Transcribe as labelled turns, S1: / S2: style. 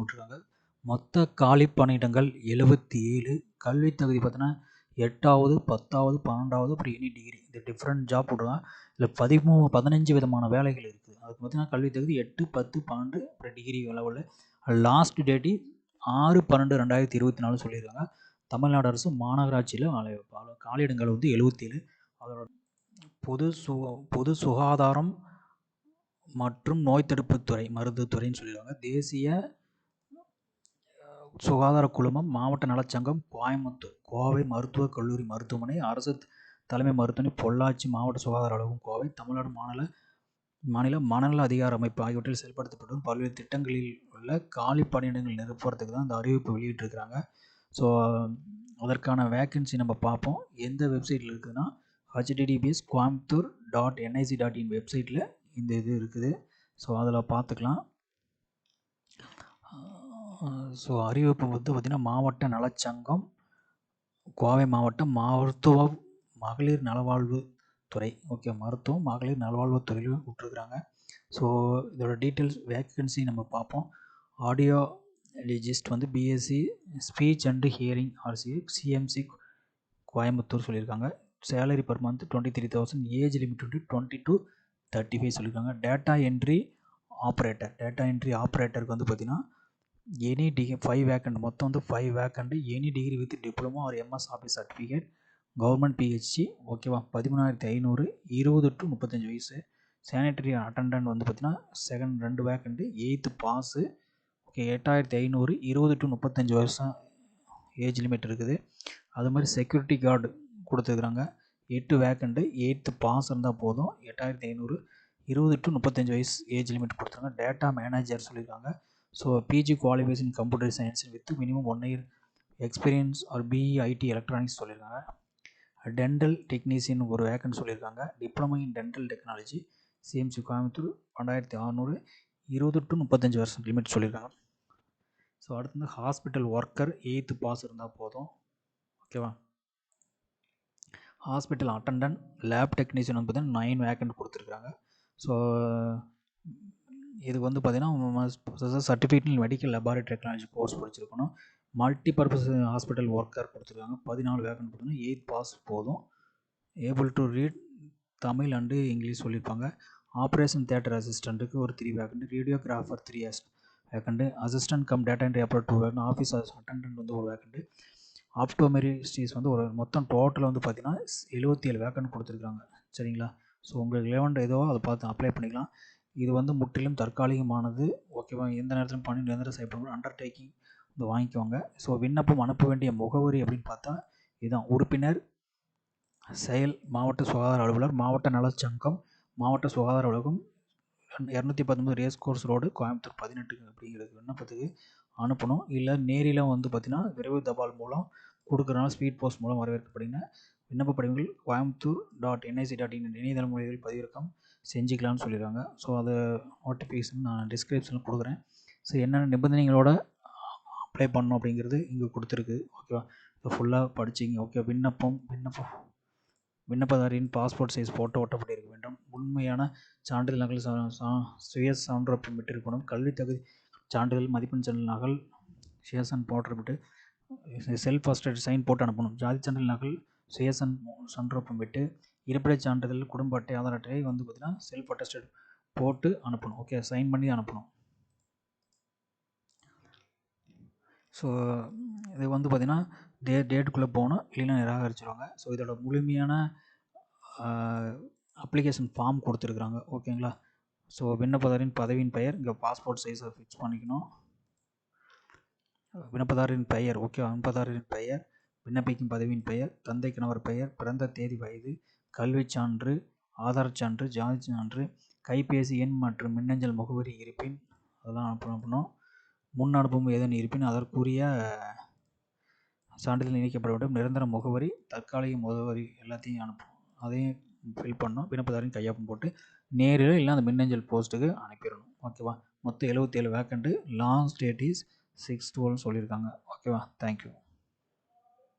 S1: விட்ருக்காங்க. மொத்த காலி பணியிடங்கள் 77. கல்வி தகுதி பார்த்தீங்கன்னா 8வது 10வது 12வது அப்புறம் எனி டிகிரி இந்த டிஃப்ரெண்ட் ஜாப் விட்ருக்காங்க. இதில் 15 விதமான வேலைகள் இருக்குது. அதுக்கு பார்த்தீங்கன்னா கல்வி தகுதி 8, 10, 12 அப்புறம் டிகிரி லெவலில். லாஸ்ட் டேட்டு 6/12/2024 சொல்லியிருக்காங்க. தமிழ்நாடு அரசு மாநகராட்சியில் காலியிடங்கள் வந்து 77. அதோட பொது சுகாதாரம் மற்றும் நோய் தடுப்புத்துறை மருந்துத்துறைன்னு சொல்லியிருக்காங்க. தேசிய சுகாதார குழுமம், மாவட்ட நலச்சங்கம், கோயம்புத்தூர் கோவை மருத்துவக் கல்லூரி மருத்துவமனை, அரசு தலைமை மருத்துவமனை, பொள்ளாச்சி மாவட்ட சுகாதார அலுவலகம் கோவை, தமிழ்நாடு மாநில மனநல அதிகார அமைப்பு ஆகியவற்றில் செயல்படுத்தப்படும் பல்வேறு திட்டங்களில் உள்ள காலி பணியிடங்கள் நிரப்புறதுக்கு தான் இந்த அறிவிப்பு வெளியிட்டிருக்கிறாங்க. ஸோ அதற்கான வேக்கன்சி நம்ம பார்ப்போம். எந்த வெப்சைட்டில் இருக்குதுன்னா https://coimbatore.nic.in வெப்சைட்டில் இந்த இது இருக்குது. ஸோ அதில் பார்த்துக்கலாம். ஸோ அறிவிப்பு வந்து பார்த்திங்கன்னா மாவட்ட நலச்சங்கம், கோவை மாவட்டம் மருத்துவ மகளிர் நலவாழ்வுத்துறை, ஓகே, மருத்துவம் மகளிர் நலவாழ்வுத்துறையில் விட்டுருக்குறாங்க. ஸோ இதோட டீட்டெயில்ஸ் வேக்கன்சி நம்ம பார்ப்போம். ஆடியோலஜிஸ்ட் வந்து BSc speech and hearing RC CMC Coimbatore சொல்லியிருக்காங்க. Salary per month 23,000. Age limit வந்து 20 to 35 சொல்லியிருக்காங்க. டேட்டா என்ட்ரி ஆப்ரேட்டருக்கு வந்து பார்த்திங்கன்னா எனி டிகிரி 5 வேக்கண்ட், மொத்தம் வந்து 5 vacant, any degree with diploma R MS office certificate, government PHC, ஓகேவா. 13,500, 20 to 35 வயசு. சானிட்டரி அட்டண்டன்ட் வந்து பார்த்திங்கன்னா 2 vacant, 8th pass, okay. 8,500, 20 to 35 வருஷம் ஏஜ் லிமிட் இருக்குது. அது மாதிரி செக்யூரிட்டி கார்டு கொடுத்துருக்குறாங்க. 8 வேக்கண்ட்டு, 8th பாஸ் இருந்தால் போதும். 8,500, 20 to 35 வயசு ஏஜ் லிமிட் கொடுத்துருக்காங்க. டேட்டா மேனேஜர் சொல்லியிருக்காங்க. So PG qualification computer science with minimum 1 year experience or BE IT electronics சொல்லியிருக்காங்க. டென்டல் டெக்னீஷியன் ஒரு வேக்கன்ட் சொல்லியிருக்காங்க. Diploma in dental technology CMC Coimbatore 2,600, 20 to 35 வருஷம் லிமிட் சொல்லியிருக்காங்க. ஸோ அடுத்து வந்து ஹாஸ்பிட்டல் ஒர்க்கர் 8th பாஸ் இருந்தால் போதும், ஓகேவா. ஹாஸ்பிட்டல் அட்டண்டன்ட் லேப் டெக்னீஷியன் வந்து பார்த்திங்கன்னா 9 வேக்கண்ட் கொடுத்துருக்குறாங்க. ஸோ இதுக்கு வந்து பார்த்திங்கன்னா certificate in medical laboratory technology course படிச்சிருக்கணும். மல்டி பர்பஸ் ஹாஸ்பிட்டல் ஒர்க்கர் கொடுத்துருக்காங்க. 14 வேக்கண்ட் கொடுத்துருக்காங்க. 8th பாஸ் போதும். Able to read Tamil and English சொல்லியிருப்பாங்க. ஆப்ரேஷன் தியேட்டர் அசிஸ்டண்ட்டுக்கு ஒரு 3 vacant, radiographer 3 vacant, assistant come data entry operator 2 vacant, office attendance வந்து ஒரு vacant, ஆப்டோமெரிஸ்டிஸ் வந்து ஒரு மொத்தம் டோட்டல் வந்து பார்த்திங்கன்னா 77 வேக்கண்ட் கொடுத்துருக்காங்க. சரிங்களா. ஸோ உங்களுக்கு 11 ஏதோ அதை பார்த்து அப்ளை பண்ணிக்கலாம். இது வந்து முற்றிலும் தற்காலிகமானது, ஓகேவா. எந்த நேரத்திலும் பணி நிரந்தரம் செய்யப்படும் அண்டர்டேக்கிங் வந்து வாங்கிக்கோங்க. ஸோ விண்ணப்பம் அனுப்ப வேண்டிய முகவரி அப்படின்னு பார்த்தா இதுதான். உறுப்பினர் செயல் மாவட்ட சுகாதார அலுவலர், மாவட்ட நலச்சங்கம், மாவட்ட சுகாதார அலுவலகம், 219 ரேஸ் கோர்ஸ் ரோடு, கோயம்புத்தூர் 18 அப்படிங்கிறது விண்ணப்பத்துக்கு அனுப்பணும். இல்லை நேரில் வந்து பார்த்திங்கன்னா விரைவு தபால் மூலம் கொடுக்குறனால ஸ்பீட் போஸ்ட் மூலம் வரவேற்கப்படுங்க. விண்ணப்ப படிவங்கள் coimbatore.nic.in இணையதள முறையில் பதிவிறக்கம் செஞ்சுக்கலாம்னு சொல்லிடுறாங்க. ஸோ அதை நோட்டிஃபிகேஷன் நான் டிஸ்கிரிப்ஷனில் கொடுக்குறேன். ஸோ என்னென்ன நிபந்தனைகளோட அப்ளை பண்ணணும் அப்படிங்கிறது இங்கே கொடுத்துருக்கு, ஓகேவா. இதை ஃபுல்லாக படிச்சிங்க, ஓகே. விண்ணப்பதாரின் பாஸ்போர்ட் சைஸ் ஃபோட்டோ ஒட்டப்பட்டிருக்க வேண்டும். உண்மையான சான்றிதழ் நகல் சுய சான்றொப்பம் பெற்றிருக்கணும். கல்வி தகுதி சான்றிதழ் மதிப்பெண் சான்றிதழ் நகல் சுய போட்டப்பட்டு செல்ஃப் அஸ்டட் சைன் போட்டு அனுப்பணும். ஜாதி சான்றிதழ் நகல் சுய சான்றொப்பம் விட்டு இருப்பிடச் சான்றிதழ் குடும்ப அட்டை ஆதார் அட்டையை வந்து பார்த்திங்கன்னா செல்ஃப் அட்டஸ்டட் போட்டு அனுப்பணும், ஓகே. சைன் பண்ணி அனுப்பணும். ஸோ இது வந்து பார்த்திங்கன்னா டேட்டுக்குள்ளே போகணும், இல்லைன்னா நிராகரிச்சிருவாங்க. ஸோ இதோட முழுமையான அப்ளிகேஷன் ஃபார்ம் கொடுத்துருக்குறாங்க, ஓகேங்களா. ஸோ விண்ணப்பதாரின் பதவியின் பெயர் இங்கே பாஸ்போர்ட் சைஸை ஃபிக்ஸ் பண்ணிக்கணும். விண்ணப்பதாரின் பெயர், ஓகே. விண்ணப்பதாரின் பெயர், விண்ணப்பிக்கும் பதவியின் பெயர், தந்தை கணவர் பெயர், பிறந்த தேதி, வயது, கல்விச் சான்று, ஆதார் சான்று, ஜாதி சான்று, கைபேசி எண் மற்றும் மின்னஞ்சல் முகவரி இருப்பின் அதெல்லாம் அனுப்பணும். முன் அனுப்பும் ஏதேனும் இருப்பின் அதற்குரிய சான்றிதழ் இணைக்கப்பட வேண்டும். நிரந்தர முகவரி, தற்காலிக முகவரி எல்லாத்தையும் அனுப்பணும். அதையும் ஃபில் பண்ணணும். விண்ணப்பதாரின் கையொப்பம் போட்டு நேரில் இல்லை அந்த மின்னஞ்சல் போஸ்ட்டுக்கு அனுப்பிடணும், ஓகேவா. மொத்தம் 77 வேக்கண்ட்டு. லாஸ்ட் டேட் இஸ் 6/12 சொல்லியிருக்காங்க, ஓகேவா. தேங்க்யூ.